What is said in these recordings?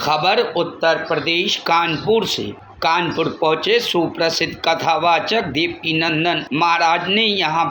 खबर उत्तर प्रदेश कानपुर से। कानपुर पहुंचे सुप्रसिद्ध कथावाचक देवकीनंदन महाराज ने यहां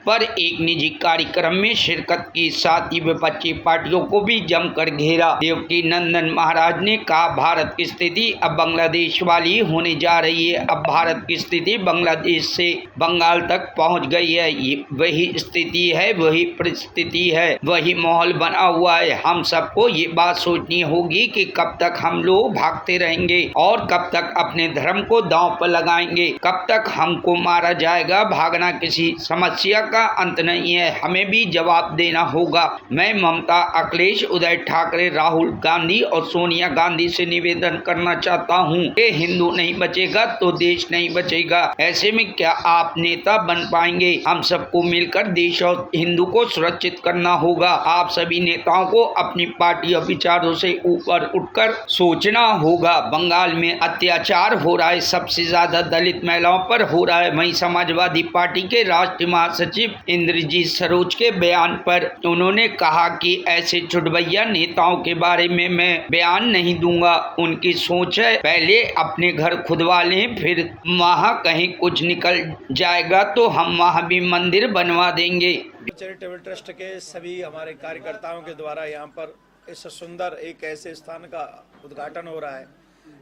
पर एक निजी कार्यक्रम में शिरकत की, साथ ही विपक्षी पार्टियों को भी जमकर घेरा। देवकीनंदन महाराज ने कहा, भारत की स्थिति अब बांग्लादेश वाली होने जा रही है। अब भारत की स्थिति बांग्लादेश से बंगाल तक पहुंच गई है। ये वही स्थिति है, वही परिस्थिति है, वही माहौल बना हुआ है। हम सबको ये बात सोचनी होगी कि कब तक हम लोग भागते रहेंगे और कब तक अपने धर्म को दांव पर लगाएंगे, कब तक हमको मारा जाएगा। भागना किसी समस्या का अंत नहीं है, हमें भी जवाब देना होगा। मैं ममता, अखिलेश, उदय ठाकरे, राहुल गांधी और सोनिया गांधी से निवेदन करना चाहता हूं कि हिंदू नहीं बचेगा तो देश नहीं बचेगा। ऐसे में क्या आप नेता बन पाएंगे? हम सबको मिलकर देश और हिंदू को सुरक्षित करना होगा। आप सभी नेताओं को अपनी पार्टी और विचारों से ऊपर उठकर सोचना होगा। बंगाल में अत्याचार हो रहा है, सबसे ज्यादा दलित महिलाओं पर हो रहा है। वहीं समाजवादी पार्टी के राष्ट्रीय महासचिव इंद्रजीत सरोज के बयान पर उन्होंने कहा कि ऐसे चुटभैया नेताओं के बारे में मैं बयान नहीं दूंगा। उनकी सोच है पहले अपने घर खुदवा लें, फिर वहाँ कहीं कुछ निकल जाएगा तो हम वहाँ भी मंदिर बनवा देंगे। चैरिटेबल ट्रस्ट के सभी हमारे कार्यकर्ताओं के द्वारा यहाँ पर इस सुंदर एक ऐसे स्थान का उद्घाटन हो रहा है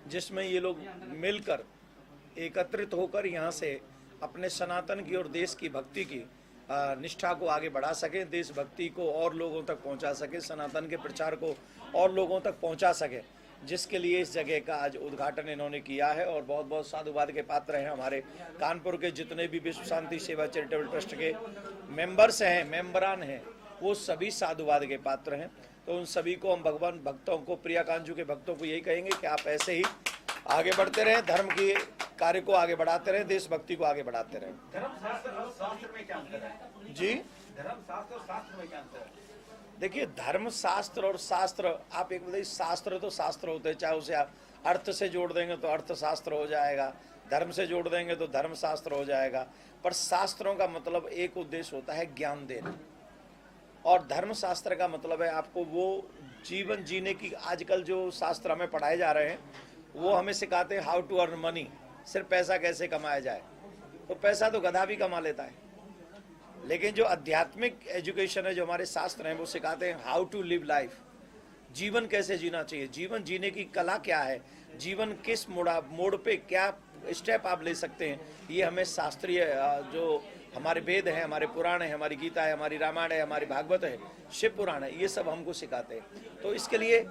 जिसमें ये लोग मिलकर एकत्रित होकर यहाँ से अपने सनातन की और देश की भक्ति की निष्ठा को आगे बढ़ा सके, देशभक्ति को और लोगों तक पहुंचा सके, सनातन के प्रचार को और लोगों तक पहुंचा सके, जिसके लिए इस जगह का आज उद्घाटन इन्होंने किया है। और बहुत बहुत साधुवाद के पात्र हैं हमारे कानपुर के जितने भी विश्व शांति सेवा चैरिटेबल ट्रस्ट के मेंबर्स हैं, मेंबरान हैं, वो सभी साधुवाद के पात्र हैं। तो उन सभी को हम भगवान भक्तों को, प्रिया कांजू के भक्तों को यही कहेंगे कि आप ऐसे ही आगे बढ़ते रहें, धर्म की कार्य को आगे बढ़ाते रहें, देशभक्ति को आगे बढ़ाते रहें। धर्मशास्त्र और शास्त्र में क्या अंतर है जी? धर्मशास्त्र और शास्त्र में क्या अंतर है? देखिए, धर्म शास्त्र और शास्त्र, आप एक बताइए, शास्त्र तो शास्त्र होते हैं, चाहे उसे आप अर्थ से जोड़ देंगे तो अर्थशास्त्र हो जाएगा, धर्म से जोड़ देंगे तो धर्मशास्त्र हो जाएगा। पर शास्त्रों का मतलब एक उद्देश्य होता है ज्ञान देना, और धर्मशास्त्र का मतलब है आपको वो जीवन जीने की। आजकल जो शास्त्र हमें पढ़ाए जा रहे हैं वो हमें सिखाते हैं हाउ टू अर्न मनी, सिर्फ पैसा कैसे कमाया जाए। तो पैसा तो गधा भी कमा लेता है, लेकिन जो आध्यात्मिक एजुकेशन है, जो हमारे शास्त्र हैं, वो सिखाते हैं हाउ टू लिव लाइफ, जीवन कैसे जीना चाहिए, जीवन जीने की कला क्या है, जीवन किस मोड़ पे क्या स्टेप आप ले सकते हैं। ये हमें शास्त्रीय जो हमारे वेद हैं, हमारे पुराण है, हमारी गीता है, हमारी रामायण है, हमारी भागवत है, शिव पुराण है, ये सब हमको सिखाते हैं। तो इसके लिए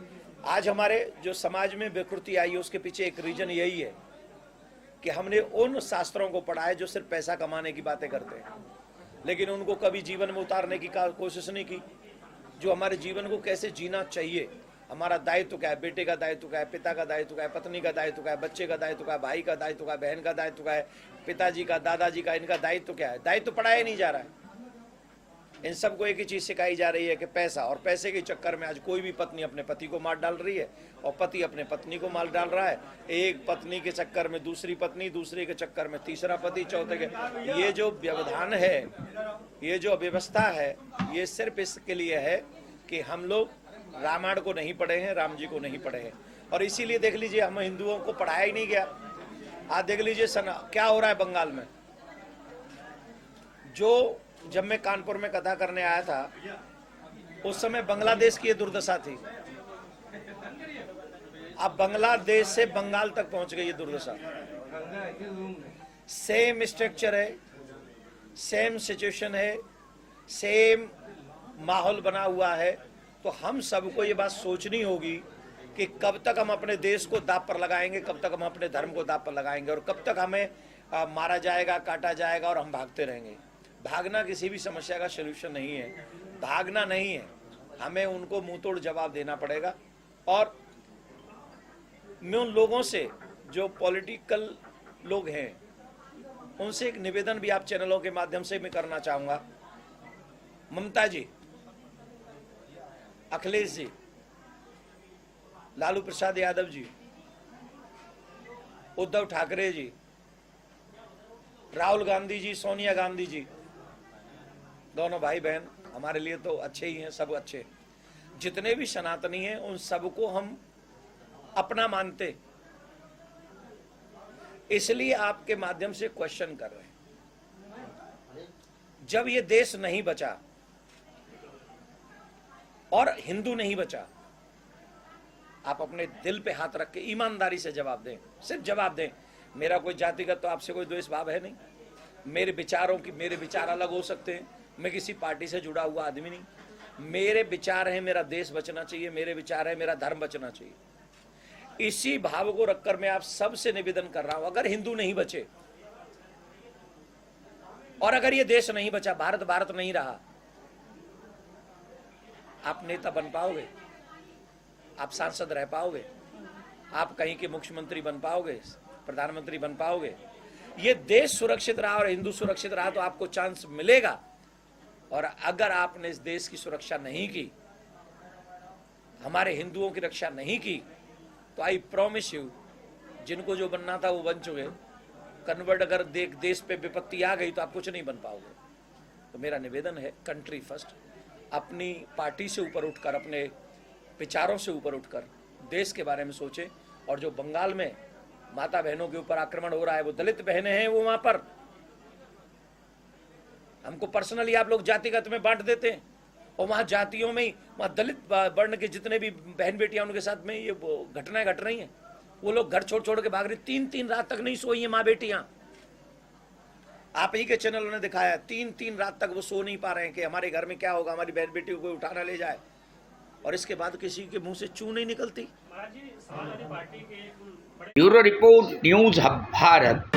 आज हमारे जो समाज में विकृति आई है उसके पीछे एक रीजन यही है कि हमने उन शास्त्रों को पढ़ा है जो सिर्फ पैसा कमाने की बातें करते हैं, लेकिन उनको कभी जीवन में उतारने की कोशिश नहीं की। जो हमारे जीवन को कैसे जीना चाहिए, हमारा दायित्व क्या है, बेटे का दायित्व क्या है, पिता का दायित्व क्या है, पत्नी का दायित्व क्या है, बच्चे का दायित्व क्या है, भाई का दायित्व क्या है, बहन का दायित्व क्या है, पिताजी का, दादाजी का, इनका दायित्व क्या है। दायित्व पढ़ाया नहीं जा रहा है। इन सबको एक ही चीज सिखाई जा रही है कि पैसा, और पैसे के चक्कर में आज कोई भी पत्नी अपने पति को मार डाल रही है और पति अपने पत्नी को मार डाल रहा है। एक पत्नी के चक्कर में दूसरी पत्नी, दूसरे के चक्कर में तीसरा पति, चौथे के। ये जो व्यवधान है, ये जो व्यवस्था है, ये सिर्फ इसके लिए है कि हम लोग रामायण को नहीं पढ़े हैं, राम जी को नहीं पढ़े हैं। और इसीलिए देख लीजिए, हम हिंदुओं को पढ़ाया ही नहीं गया। आज देख लीजिए क्या हो रहा है बंगाल में। जो जब मैं कानपुर में कथा करने आया था उस समय बांग्लादेश की ये दुर्दशा थी। अब बांग्लादेश से बंगाल तक पहुंच गई ये दुर्दशा। सेम स्ट्रक्चर है, सेम सिचुएशन है, सेम माहौल बना हुआ है। तो हम सबको ये बात सोचनी होगी कि कब तक हम अपने देश को दांव पर लगाएंगे, कब तक हम अपने धर्म को दांव पर लगाएंगे, और कब तक हमें मारा जाएगा, काटा जाएगा और हम भागते रहेंगे। भागना किसी भी समस्या का सलूशन नहीं है, भागना नहीं है, हमें उनको मुंह तोड़ जवाब देना पड़ेगा। और मैं उन लोगों से जो पॉलिटिकल लोग हैं उनसे एक निवेदन भी आप चैनलों के माध्यम से मैं करना चाहूंगा। ममता जी, अखिलेश जी, लालू प्रसाद यादव जी, उद्धव ठाकरे जी, राहुल गांधी जी, सोनिया गांधी जी, दोनों भाई बहन हमारे लिए तो अच्छे ही हैं, सब अच्छे। जितने भी सनातनी हैं उन सबको हम अपना मानते, इसलिए आपके माध्यम से क्वेश्चन कर रहे हैं। जब ये देश नहीं बचा और हिंदू नहीं बचा, आप अपने दिल पे हाथ रख के ईमानदारी से जवाब दें, सिर्फ जवाब दें। मेरा कोई जातिगत तो आपसे कोई द्वेष भाव है नहीं, मेरे विचार अलग हो सकते हैं, मैं किसी पार्टी से जुड़ा हुआ आदमी नहीं, मेरे विचार हैं मेरा देश बचना चाहिए, मेरे विचार है मेरा धर्म बचना चाहिए। इसी भाव को रखकर मैं आप सबसे निवेदन कर रहा हूं, अगर हिंदू नहीं बचे और अगर ये देश नहीं बचा, भारत नहीं रहा, आप नेता बन पाओगे? आप सांसद रह पाओगे? आप कहीं के मुख्यमंत्री बन पाओगे? प्रधानमंत्री बन पाओगे? ये देश सुरक्षित रहा और हिंदू सुरक्षित रहा तो आपको चांस मिलेगा। और अगर आपने इस देश की सुरक्षा नहीं की, हमारे हिंदुओं की रक्षा नहीं की, तो आई प्रॉमिस यू, जिनको जो बनना था वो बन चुके। कन्वर्ट अगर देश पे विपत्ति आ गई तो आप कुछ नहीं बन पाओगे। तो मेरा निवेदन है, कंट्री फर्स्ट, अपनी पार्टी से ऊपर उठकर, अपने विचारों से ऊपर उठकर देश के बारे में सोचें। और जो बंगाल में माता बहनों के ऊपर आक्रमण हो रहा है, वो दलित बहनें हैं, वो वहां पर हमको पर्सनली आप लोग जातिगत में बांट देते हैं, और वहां जातियों में ही वहां दलित वर्ण के जितने भी बहन बेटियां उनके साथ में ये घटनाएं घट रही हैं। वो लोग घर छोड़ के भाग रहे, 3 रात तक नहीं सोई है माँ बेटियां। आप ही के चैनलों ने दिखाया, 3 रात तक वो सो नहीं पा रहे हैं कि हमारे घर में क्या होगा, हमारी बहन बेटी को कोई उठाना ले जाए, और इसके बाद किसी के मुंह से चू नहीं निकलती। Bureau report, news hub Bharat.